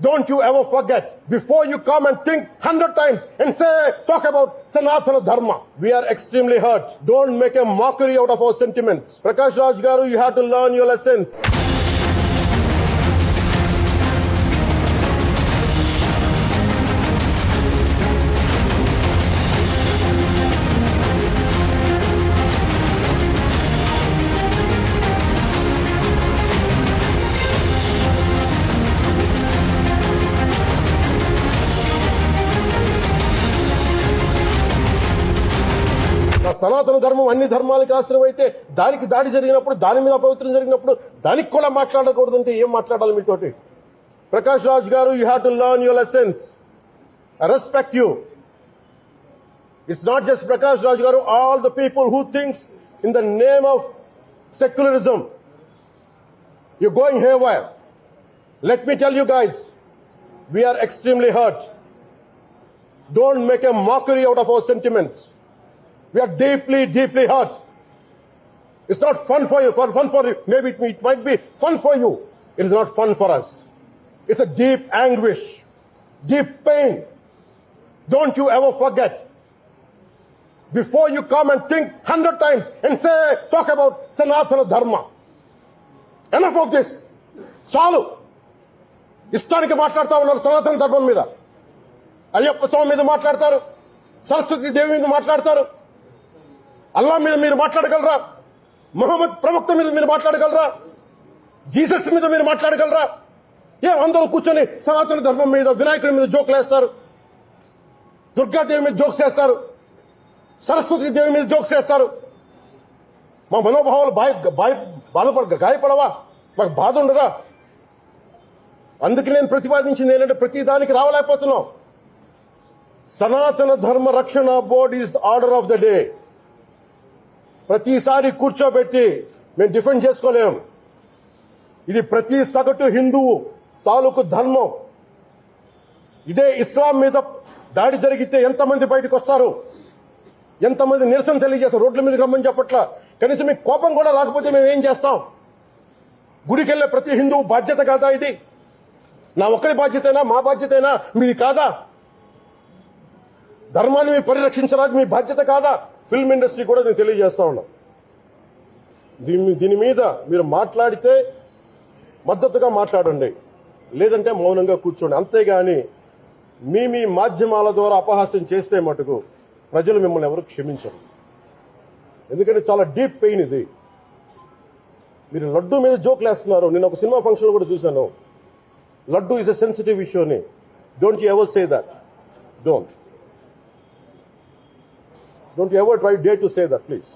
Don't you ever forget. Before you come and think 100 times and say, talk about Sanatana Dharma. We are extremely hurt. Don't make a mockery out of our sentiments. Prakash Raj Garu, you have to learn your lessons. సనాతన ధర్మం అన్ని ధర్మాలకు ఆశ్రయం అయితే దానికి దాడి జరిగినప్పుడు దాని మీద అపవిత్రం జరిగినప్పుడు దానికి కూడా మాట్లాడకూడదంటే ఏం మాట్లాడాలి మీతోటి? Prakash Raj garu, you have to learn your lessons. I respect you. It's not just Prakash Raj garu, all the people who thinks in the name of secularism you going haywire. Let me tell you guys, we are extremely hurt. Don't make a mockery out of our sentiments. We are deeply, deeply hurt. It's not fun for you. Fun for you. Maybe it might be fun for you. It is not fun for us. It's a deep anguish, deep pain. Don't you ever forget. Before you come and think 100 times and say, talk about Sanatana Dharma. Enough of this. చాలు. ఇష్టానికి మాట్లాడుతూ ఉన్నారు సనాతన ధర్మం మీద. అయ్యప్ప స్వామి మీద మాట్లాడతారు, సరస్వతి దేవి మీద మాట్లాడతారు. అల్లా మీద మీరు మాట్లాడగలరా? మహమ్మద్ ప్రవక్త మీద మీరు మాట్లాడగలరా? జీసస్ మీద మీరు మాట్లాడగలరా? అందరూ కూర్చొని సనాతన ధర్మం మీద, వినాయకుడి మీద జోకులు వేస్తారు, దుర్గాదేవి మీద జోక్స్ వేస్తారు, సరస్వతి దేవి మీద జోక్స్ వేస్తారు. మా మనోభావాలు గాయపడవా? మాకు బాధ ఉండదా? అందుకే నేను ప్రతిపాదించింది ఏంటంటే, ప్రతి దానికి రావలేకపోతున్నాం. సనాతన ధర్మ రక్షణ board is order of the day. ప్రతిసారి కూర్చోబెట్టి మేము డిఫెండ్ చేసుకోలేం. ఇది ప్రతి సగటు హిందువు తాలూకు ధర్మం. ఇదే ఇస్లాం మీద దాడి జరిగితే ఎంతమంది బయటకు వస్తారు, ఎంతమంది నిరసన తెలియజేస్తారు? రోడ్ల మీదకి రమ్మని చెప్పట్లా. కనీసం మీకు కోపం కూడా రాకపోతే మేము ఏం చేస్తాం? గుడికెళ్లే ప్రతి హిందువు బాధ్యత కాదా ఇది? నా ఒక్కరి బాధ్యతైనా, మా బాధ్యతైనా మీది కాదా? ధర్మాన్ని మీరు పరిరక్షించడానికి మీ బాధ్యత కాదా? ఫిల్మ్ ఇండస్ట్రీ కూడా నేను తెలియజేస్తా ఉన్నా. దీని మీద మీరు మాట్లాడితే మద్దతుగా మాట్లాడండి, లేదంటే మౌనంగా కూర్చోండి. అంతేగాని మీ మాధ్యమాల ద్వారా అపహాస్యం చేస్తే మటుకు ప్రజలు మిమ్మల్ని ఎవరు క్షమించరు. ఎందుకంటే చాలా డీప్ పెయిన్ ఇది. మీరు లడ్డూ మీద జోక్లు వేస్తున్నారు. నేను ఒక సినిమా ఫంక్షన్ కూడా చూశాను. Laddu is a sensitive issue. Don't you ever say that. Don't you ever dare to say that, please.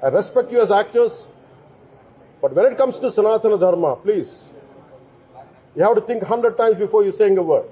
I respect you as actors, but when it comes to Sanatana Dharma, please, you have to think 100 times before you saying a word.